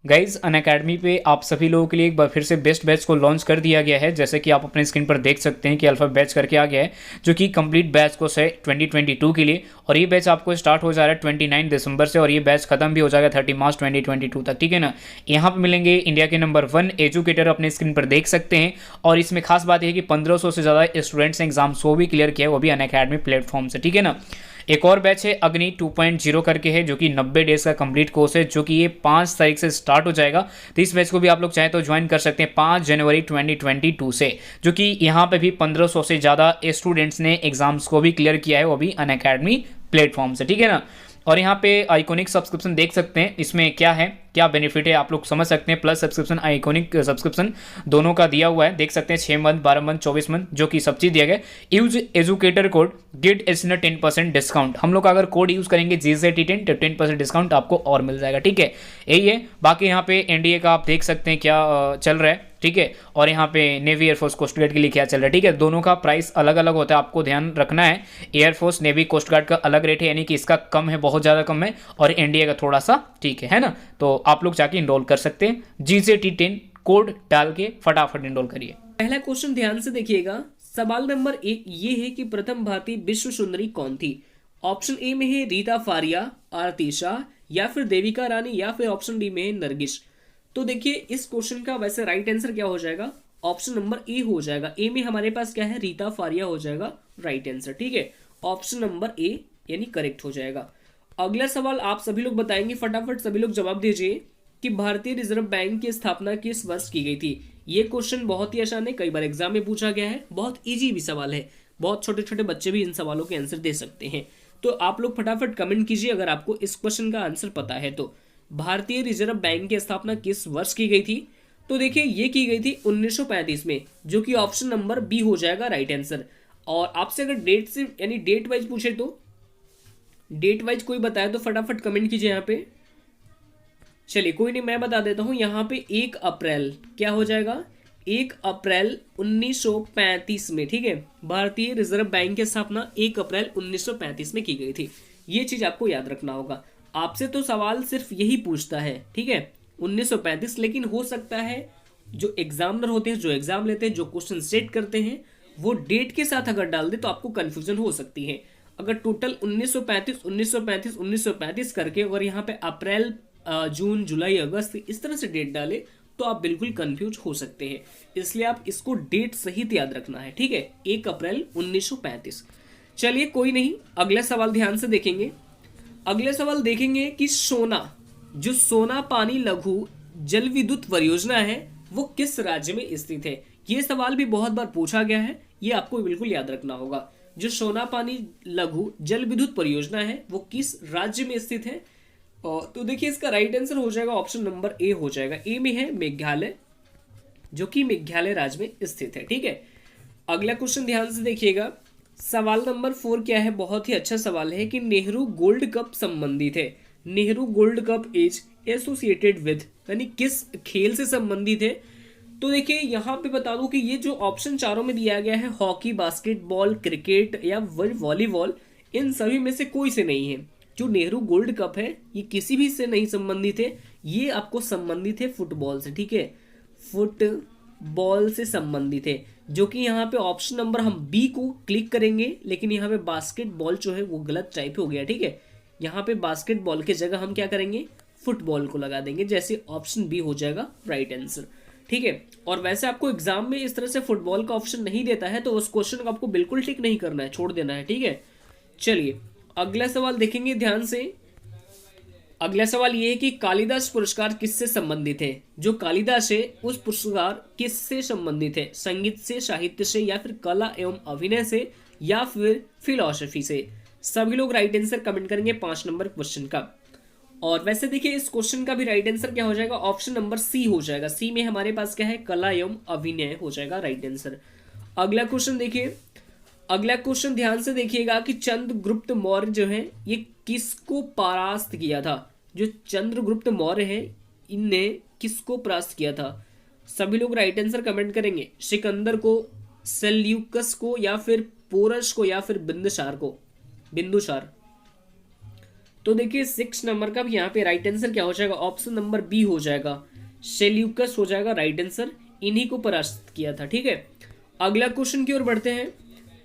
Guys Unacademy पे आप सभी लोगों के लिए एक बार फिर से बेस्ट बैच को लॉन्च कर दिया गया है। जैसे कि आप अपने स्क्रीन पर देख सकते हैं कि अल्फा बैच करके आ गया है, जो कि कंप्लीट बैच कोर्स है 2022 के लिए। और ये बैच आपको स्टार्ट हो जा रहा है 29 दिसंबर से, और ये बैच खत्म भी हो जाएगा 30 मार्च 2022 तक, ठीक है ना। यहाँ पे मिलेंगे इंडिया के नंबर 1 एजुकेटर, अपने स्क्रीन पर देख सकते हैं। और इसमें खास बात है कि 1500 से ज़्यादा स्टूडेंट्स ने एग्जाम्स वो भी क्लियर किया है, वो भी अनअकैडमी प्लेटफॉर्म से, ठीक है ना। एक और बैच है अग्नि 2.0 करके है, जो कि 90 डेज का कंप्लीट कोर्स है, जो कि ये 5 तारीख से स्टार्ट हो जाएगा। तो इस बैच को भी आप लोग चाहें तो ज्वाइन कर सकते हैं 5 जनवरी 2022 से, जो कि यहाँ पे भी 1500 से ज़्यादा स्टूडेंट्स ने एग्जाम्स को भी क्लियर किया है, वो भी अनअकैडमी प्लेटफॉर्म से, ठीक है ना। और यहाँ पे आइकॉनिक सब्सक्रिप्शन देख सकते हैं, इसमें क्या है, क्या बेनिफिट है, आप लोग समझ सकते हैं। प्लस सब्सक्रिप्शन, आइकॉनिक सब्सक्रिप्शन दोनों का दिया हुआ है, देख सकते हैं 6 मंथ, 12 मंथ, 24 मंथ, जो कि सब चीज़ दिया गया है। Use educator code get additional 10% discount. हम लोग अगर कोड यूज़ करेंगे GZT10 तो 10% डिस्काउंट आपको और मिल जाएगा, ठीक है। यही है। बाकी यहाँ पे एनडीए का आप देख सकते हैं क्या चल रहा है, ठीक है। और यहाँ पे नेवी एयरफोर्स कोस्ट गार्ड के लिए क्या चल रहा है, ठीक है। दोनों का प्राइस अलग अलग होता है, आपको ध्यान रखना है। एयरफोर्स नेवी कोस्ट गार्ड का अलग रेट है, यानी कि इसका कम है, बहुत ज़्यादा कम है, और एनडीए का थोड़ा सा ठीक है ना। तो आप लोग जाके इनरोल कर सकते हैं, GZT10 कोड डाल के फटाफट इनरोल करिए। पहला क्वेश्चन ध्यान से देखिएगा। सवाल नंबर 1 ये है कि प्रथम भारतीय विश्व सुंदरी कौन थी। ऑप्शन ए में है रीता फारिया, आरती शाह, या फिर देविका रानी, या फिर ऑप्शन डी में है नरगिस। तो देखिए इस क्वेश्चन का वैसे राइट आंसर क्या हो जाएगा, ऑप्शन नंबर ए हो जाएगा। ए में हमारे पास क्या है, रीता फारिया हो जाएगा राइट आंसर, ठीक है। ऑप्शन नंबर ए यानी करेक्ट हो जाएगा। अगला सवाल आप सभी लोग बताएंगे, फटाफट सभी लोग जवाब दीजिए कि भारतीय रिजर्व बैंक की स्थापना किस वर्ष की गई थी। ये क्वेश्चन बहुत ही आसान है, कई बार एग्जाम में पूछा गया है, बहुत इजी भी सवाल है, बहुत छोटे छोटे बच्चे भी इन सवालों के आंसर दे सकते हैं। तो आप लोग फटाफट कमेंट कीजिए अगर आपको इस क्वेश्चन का आंसर पता है तो। भारतीय रिजर्व बैंक की स्थापना किस वर्ष की गई थी। तो देखिए ये की गई थी 1935 में, जो कि ऑप्शन नंबर बी हो जाएगा राइट आंसर। और आपसे अगर डेट से यानी डेट वाइज पूछे तो डेट वाइज कोई बताए तो फटाफट कमेंट कीजिए यहाँ पे। चलिए कोई नहीं, मैं बता देता हूं यहाँ पे 1 अप्रैल क्या हो जाएगा, 1 अप्रैल 1935 में, ठीक है। भारतीय रिजर्व बैंक की स्थापना 1 अप्रैल 1935 में की गई थी। ये चीज आपको याद रखना होगा। आपसे तो सवाल सिर्फ यही पूछता है, ठीक है, 1935, लेकिन हो सकता है जो एग्जामिनर होते हैं, जो एग्जाम लेते हैं, जो क्वेश्चन सेट करते हैं, वो डेट के साथ अगर डाल दे तो आपको कंफ्यूजन हो सकती है। अगर टोटल 1935 1935 1935 करके अगर यहाँ पे अप्रैल, जून, जुलाई, अगस्त इस तरह से डेट डाले तो आप बिल्कुल कंफ्यूज हो सकते हैं। इसलिए आप इसको डेट सहित याद रखना है, ठीक है, 1 अप्रैल 1935। चलिए कोई नहीं, अगला सवाल ध्यान से देखेंगे। अगला सवाल देखेंगे कि जो सोना पानी लघु जल विद्युत परियोजना है वो किस राज्य में स्थित है। ये सवाल भी बहुत बार पूछा गया है, ये आपको बिल्कुल याद रखना होगा। जो सोना पानी लघु जल विद्युत परियोजना है वो किस राज्य में स्थित है। तो देखिए इसका राइट आंसर हो जाएगा ऑप्शन नंबर ए हो जाएगा। ए में है मेघालय, जो कि मेघालय राज्य में स्थित है, ठीक है। अगला क्वेश्चन ध्यान से देखिएगा। सवाल नंबर 4 क्या है, बहुत ही अच्छा सवाल है कि नेहरू गोल्ड कप संबंधित है। Nehru gold cup is associated with, यानी किस खेल से संबंधित है। तो देखिए यहाँ पे बता दूं कि ये जो ऑप्शन चारों में दिया गया है, हॉकी, बास्केटबॉल, क्रिकेट या वॉलीबॉल, इन सभी में से कोई से नहीं है। जो नेहरू गोल्ड कप है ये किसी भी से नहीं संबंधित है, ये आपको संबंधित है फुटबॉल से, ठीक है, फुटबॉल से संबंधित है। जो कि यहाँ पे ऑप्शन नंबर हम बी को क्लिक करेंगे, लेकिन यहाँ पे बास्केटबॉल जो है वो गलत टाइप हो गया, ठीक है। यहाँ पे बास्केटबॉल की जगह हम क्या करेंगे, फुटबॉल को लगा देंगे, जैसे ऑप्शन बी हो जाएगा राइट आंसर, ठीक है। और वैसे आपको एग्जाम में इस तरह से फुटबॉल का ऑप्शन नहीं देता है तो उस क्वेश्चन को आपको बिल्कुल टिक नहीं करना है, छोड़ देना है, ठीक है। चलिए अगला सवाल देखेंगे ध्यान से। अगला सवाल ये है कि कालिदास पुरस्कार किससे संबंधित है। जो कालिदास है उस पुरस्कार किससे संबंधित है, संगीत से, साहित्य से, या फिर कला एवं अभिनय से, या फिर फिलॉसफी से। सभी लोग राइट आंसर कमेंट करेंगे 5 नंबर क्वेश्चन का। और वैसे देखिए इस क्वेश्चन का भी राइट आंसर क्या हो जाएगा, ऑप्शन नंबर सी हो जाएगा। सी में हमारे पास क्या है, कला एवं अभिनय हो जाएगा राइट आंसर। अगला क्वेश्चन देखिए। अगला क्वेश्चन ध्यान से देखिएगा कि चंद्रगुप्त मौर्य जो है ये किसको परास्त किया था। जो चंद्रगुप्त मौर्य है इनने किसको परास्त किया था। सभी लोग राइट आंसर कमेंट करेंगे, सिकंदर को, सेल्यूकस को, या फिर पोरस को, या फिर बिंदुसार को। बिंदुसार तो देखिए 6 नंबर का भी यहाँ पे राइट आंसर क्या हो जाएगा, ऑप्शन नंबर बी हो जाएगा, सेल्यूकस हो जाएगा राइट आंसर। इन्हीं को परास्त किया था। ठीक है, अगला क्वेश्चन की ओर बढ़ते हैं।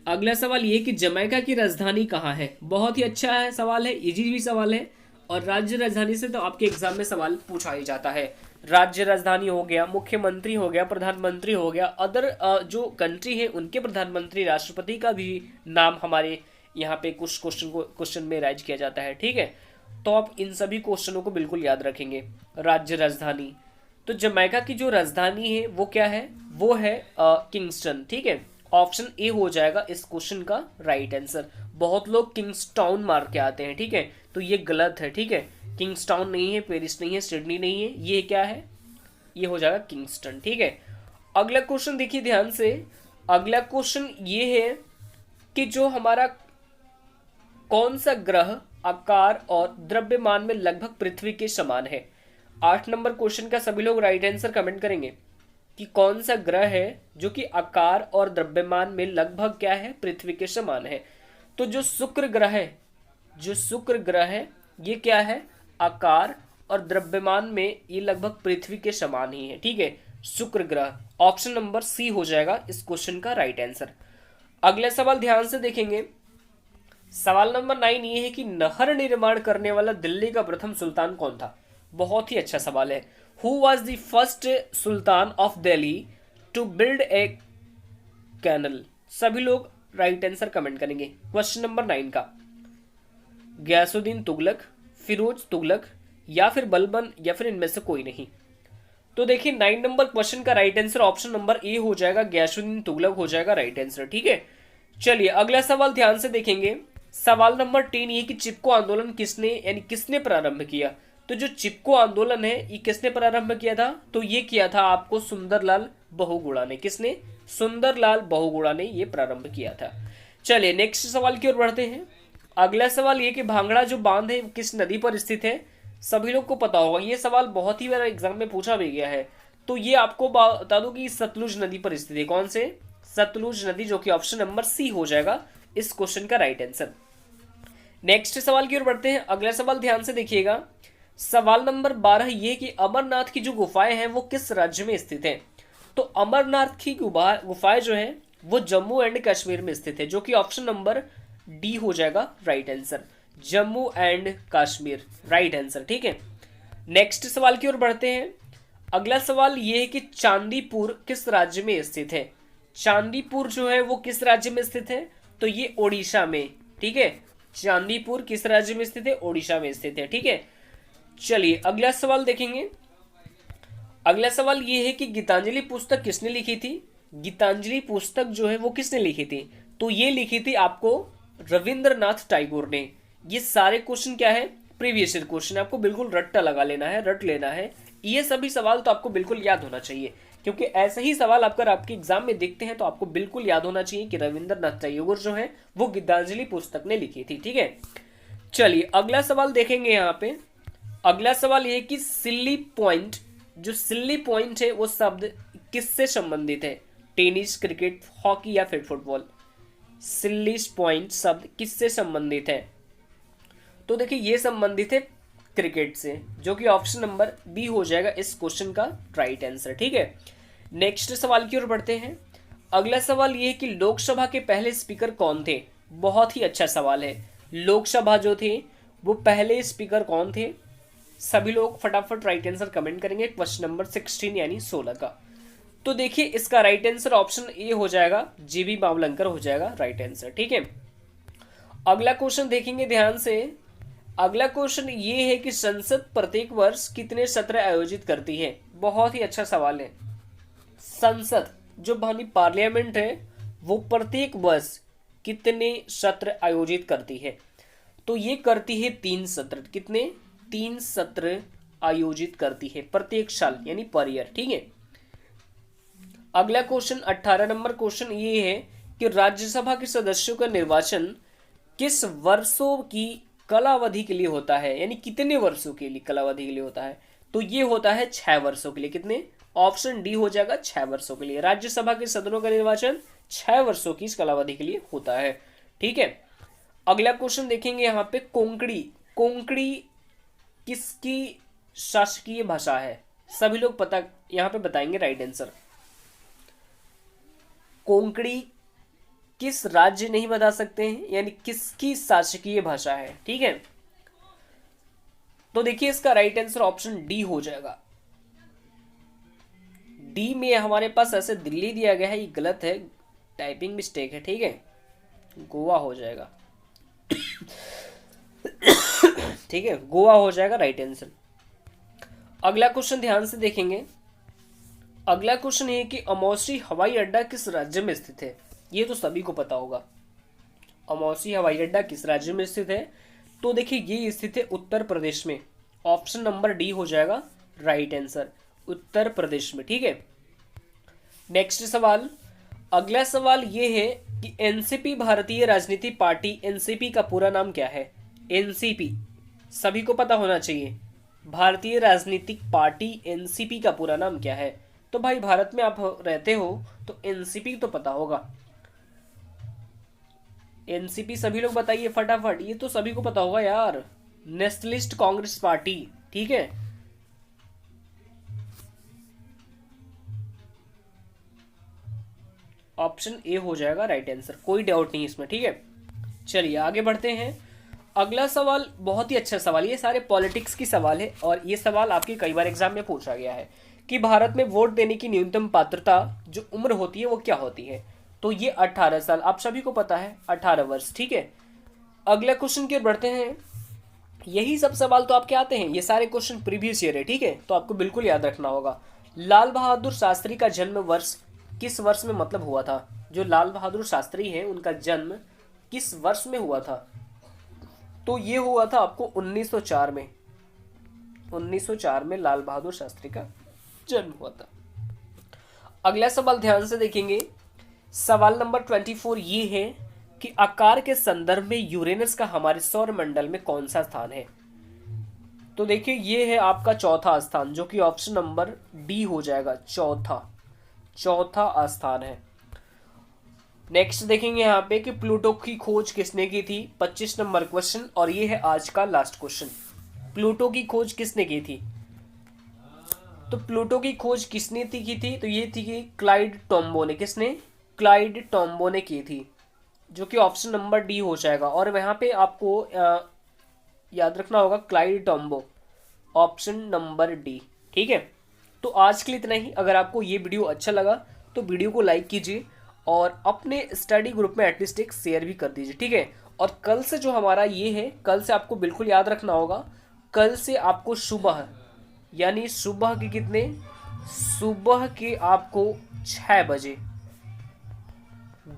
अगला सवाल ये कि जमैका की राजधानी कहाँ है। बहुत ही अच्छा है सवाल है, इजी भी सवाल है, और राज्य राजधानी से तो आपके एग्जाम में सवाल पूछा ही जाता है। राज्य राजधानी हो गया, मुख्यमंत्री हो गया, प्रधानमंत्री हो गया, अदर जो कंट्री है उनके प्रधानमंत्री, राष्ट्रपति का भी नाम हमारे यहाँ पे कुछ क्वेश्चन में राइज किया जाता है। ठीक है, तो आप इन सभी क्वेश्चनों को बिल्कुल याद रखेंगे। राज्य राजधानी, तो जमैका की जो राजधानी है वो क्या है, वो है किंगस्टन। ठीक है, ऑप्शन ए हो जाएगा इस क्वेश्चन का राइट आंसर। बहुत लोग किंग्सटाउन मार के आते हैं, ठीक है, तो ये गलत है। ठीक है, किंग्सटाउन नहीं है, पेरिस नहीं है, सिडनी नहीं है, ये क्या है, ये हो जाएगा किंगस्टन। ठीक है, अगला क्वेश्चन देखिए ध्यान से। अगला क्वेश्चन ये है कि जो हमारा कौन सा ग्रह आकार और द्रव्यमान में लगभग पृथ्वी के समान है। 8 नंबर क्वेश्चन का सभी लोग राइट आंसर कमेंट करेंगे कि कौन सा ग्रह है जो कि आकार और द्रव्यमान में लगभग क्या है, पृथ्वी के समान है। तो जो शुक्र ग्रह है, जो शुक्र ग्रह है ये क्या है, आकार और द्रव्यमान में ये लगभग पृथ्वी के समान ही है। ठीक है, शुक्र ग्रह, ऑप्शन नंबर सी हो जाएगा इस क्वेश्चन का राइट आंसर। अगला सवाल ध्यान से देखेंगे। सवाल नंबर 9 ये है कि नहर निर्माण करने वाला दिल्ली का प्रथम सुल्तान कौन था। बहुत ही अच्छा सवाल है। Who was the first sultan of Delhi to build a canal. सभी लोग राइट आंसर कमेंट करेंगे क्वेश्चन नंबर 9 का। गयासुद्दीन तुगलक, फिरोज तुगलक, या फिर बलबन, या फिर इनमें से कोई नहीं। तो देखिए 9 नंबर क्वेश्चन का right answer option number A हो जाएगा, गयासुद्दीन तुगलक हो जाएगा राइट आंसर। ठीक है, चलिए अगला सवाल ध्यान से देखेंगे। सवाल नंबर 10 ये कि चिपको आंदोलन किसने यानी किसने प्रारंभ किया। तो जो चिपको आंदोलन है ये किसने प्रारंभ किया था, तो ये किया था आपको सुंदरलाल बहुगुणा ने। किसने, सुंदरलाल बहुगुणा ने ये प्रारंभ किया था। चलिए नेक्स्ट सवाल की ओर बढ़ते हैं। अगला सवाल ये कि भांगड़ा जो बांध है किस नदी पर स्थित है। सभी लोग को पता होगा, ये सवाल बहुत ही बार एग्जाम में पूछा भी गया है। तो ये आपको बता दूं कि सतलुज नदी पर स्थित है। कौन से, सतलुज नदी, जो कि ऑप्शन नंबर सी हो जाएगा इस क्वेश्चन का राइट आंसर। नेक्स्ट सवाल की ओर बढ़ते हैं। अगला सवाल ध्यान से देखिएगा। सवाल नंबर 12 ये कि अमरनाथ की जो गुफाएं हैं वो किस राज्य में स्थित है। तो अमरनाथ की गुफाएं जो है वो जम्मू एंड कश्मीर में स्थित है, जो कि ऑप्शन नंबर डी हो जाएगा right answer, Jammu and Kashmir right answer. ठीक है, नेक्स्ट सवाल की ओर बढ़ते हैं। अगला सवाल ये है कि चांदीपुर किस राज्य में स्थित है। चांदीपुर जो है वो किस राज्य में स्थित है, तो ये ओडिशा में। ठीक है, चांदीपुर किस राज्य में स्थित है, ओडिशा में स्थित है। ठीक है, चलिए अगला सवाल देखेंगे। अगला सवाल ये है कि गीतांजलि पुस्तक किसने लिखी थी। गीतांजलि पुस्तक जो है वो किसने लिखी थी, तो ये लिखी थी आपको रविंद्रनाथ टैगोर ने। ये सारे क्वेश्चन क्या है, प्रीवियस ईयर क्वेश्चन, आपको बिल्कुल रट्टा लगा लेना है, रट लेना है। ये सभी सवाल तो आपको बिल्कुल याद होना चाहिए, क्योंकि ऐसे ही सवाल अगर आपके एग्जाम में देखते हैं तो आपको बिल्कुल याद होना चाहिए कि रविंद्रनाथ टैगोर जो है वो गीतांजलि पुस्तक ने लिखी थी। ठीक है, चलिए अगला सवाल देखेंगे। यहाँ पे अगला सवाल ये कि सिल्ली पॉइंट, जो सिल्ली पॉइंट है वो शब्द किससे संबंधित है। टेनिस, क्रिकेट, हॉकी या फिर फुटबॉल। सिल्ली पॉइंट शब्द किससे संबंधित है, तो देखिए ये संबंधित है क्रिकेट से, जो कि ऑप्शन नंबर बी हो जाएगा इस क्वेश्चन का राइट आंसर। ठीक है, नेक्स्ट सवाल की ओर बढ़ते हैं। अगला सवाल ये है कि लोकसभा के पहले स्पीकर कौन थे। बहुत ही अच्छा सवाल है। लोकसभा जो थे वो पहले स्पीकर कौन थे। सभी लोग फटाफट राइट आंसर कमेंट करेंगे क्वेश्चन नंबर 16 यानी 16 का। तो देखिए इसका राइट आंसर ऑप्शन ए हो जाएगा, जीबी बावलंकर हो जाएगा राइट आंसर। ठीक है, अगला क्वेश्चन देखेंगे ध्यान से। अगला क्वेश्चन ये है कि संसद प्रत्येक वर्ष कितने सत्र आयोजित करती है। बहुत ही अच्छा सवाल है। संसद जो भानी पार्लियामेंट है वो प्रत्येक वर्ष कितने सत्र आयोजित करती है, तो ये करती है 3 सत्र। कितने, 3 सत्र आयोजित करती है प्रत्येक साल यानी पर ईयर। ठीक है, अगला क्वेश्चन 18 नंबर क्वेश्चन ये है कि राज्यसभा के सदस्यों का निर्वाचन किस वर्षों की कालावधि के लिए होता है, यानी कितने वर्षों के लिए कालावधि के लिए होता है, तो ये होता है 6 वर्षों के लिए। कितने, ऑप्शन डी हो जाएगा 6 वर्षों के लिए। राज्यसभा के सदनों का निर्वाचन 6 वर्षों की इस कालावधि के लिए होता है। ठीक है, अगला क्वेश्चन देखेंगे यहाँ पे। कोंकणी कोंकणी किसकी शासकीय भाषा है? सभी लोग पता यहाँ पे बताएंगे राइट आंसर। कोंकणी किस राज्य नहीं बता सकते हैं, यानी किसकी शासकीय भाषा है, ठीक है। तो देखिए इसका राइट आंसर ऑप्शन डी हो जाएगा। डी में हमारे पास ऐसे दिल्ली दिया गया है, ये गलत है, टाइपिंग मिस्टेक है, ठीक है, गोवा हो जाएगा। ठीक है, गोवा हो जाएगा राइट आंसर। अगला क्वेश्चन ध्यान से देखेंगे। अगला क्वेश्चन है कि अमौसी हवाई अड्डा किस राज्य में स्थित है? ये तो सभी को पता होगा, अमौसी हवाई अड्डा किस राज्य में स्थित है? तो देखिए ये स्थित है उत्तर प्रदेश में। ऑप्शन नंबर डी हो जाएगा राइट आंसर, उत्तर प्रदेश में, ठीक है। नेक्स्ट सवाल, अगला सवाल ये है कि एनसीपी भारतीय राजनीति पार्टी, एनसीपी का पूरा नाम क्या है? एनसीपी सभी को पता होना चाहिए, भारतीय राजनीतिक पार्टी एनसीपी का पूरा नाम क्या है? तो भाई भारत में आप रहते हो तो एनसीपी तो पता होगा। एनसीपी सभी लोग बताइए फटाफट, ये तो सभी को पता होगा यार, नेशनलिस्ट कांग्रेस पार्टी, ठीक है। ऑप्शन ए हो जाएगा राइट आंसर, कोई डाउट नहीं इसमें, ठीक है। चलिए आगे बढ़ते हैं। अगला सवाल बहुत ही अच्छा सवाल, ये सारे पॉलिटिक्स की सवाल है और ये सवाल आपके कई बार एग्जाम में पूछा गया है कि भारत में वोट देने की न्यूनतम पात्रता जो उम्र होती है वो क्या होती है? तो ये 18 साल, आप सभी को पता है, 18 वर्ष, ठीक है। अगला क्वेश्चन की ओर बढ़ते हैं। यही सब सवाल तो आपके आते हैं, ये सारे क्वेश्चन प्रीवियस ईयर है, ठीक है, तो आपको बिल्कुल याद रखना होगा। लाल बहादुर शास्त्री का जन्म वर्ष किस वर्ष में मतलब हुआ था? जो लाल बहादुर शास्त्री है उनका जन्म किस वर्ष में हुआ था? तो ये हुआ था आपको 1904 में। 1904 में लाल बहादुर शास्त्री का जन्म हुआ था। अगला सवाल ध्यान से देखेंगे। सवाल नंबर 24 ये है कि आकार के संदर्भ में यूरेनस का हमारे सौर मंडल में कौन सा स्थान है? तो देखिए ये है आपका चौथा स्थान, जो कि ऑप्शन नंबर डी हो जाएगा, चौथा स्थान है। नेक्स्ट देखेंगे यहाँ पे कि प्लूटो की खोज किसने की थी? 25 नंबर क्वेश्चन, और ये है आज का लास्ट क्वेश्चन। प्लूटो की खोज किसने की थी? तो प्लूटो की खोज किसने की थी? तो ये थी कि क्लाइड टॉम्बो ने। किसने? क्लाइड टॉम्बो ने की थी, जो कि ऑप्शन नंबर डी हो जाएगा। और वहाँ पे आपको याद रखना होगा Clyde Tombow, option number D, ठीक है। तो आज के लिए इतना ही। अगर आपको ये वीडियो अच्छा लगा तो वीडियो को लाइक कीजिए और अपने स्टडी ग्रुप में एटलीस्ट एक शेयर भी कर दीजिए, ठीक है। और कल से जो हमारा ये है, कल से आपको बिल्कुल याद रखना होगा, कल से आपको सुबह, यानी सुबह के कितने, सुबह के आपको 6 बजे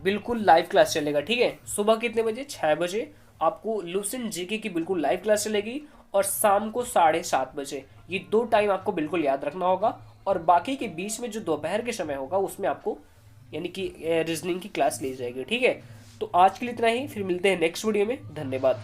बिल्कुल लाइव क्लास चलेगा, ठीक है। सुबह कितने बजे? 6 बजे आपको लुसेंट जीके की बिल्कुल लाइव क्लास चलेगी, और शाम को 7:30 बजे। ये 2 टाइम आपको बिल्कुल याद रखना होगा। और बाकी के बीच में जो दोपहर के समय होगा उसमें आपको यानी कि रीजनिंग की क्लास ली जाएगी, ठीक है। तो आज के लिए इतना ही, फिर मिलते हैं नेक्स्ट वीडियो में। धन्यवाद।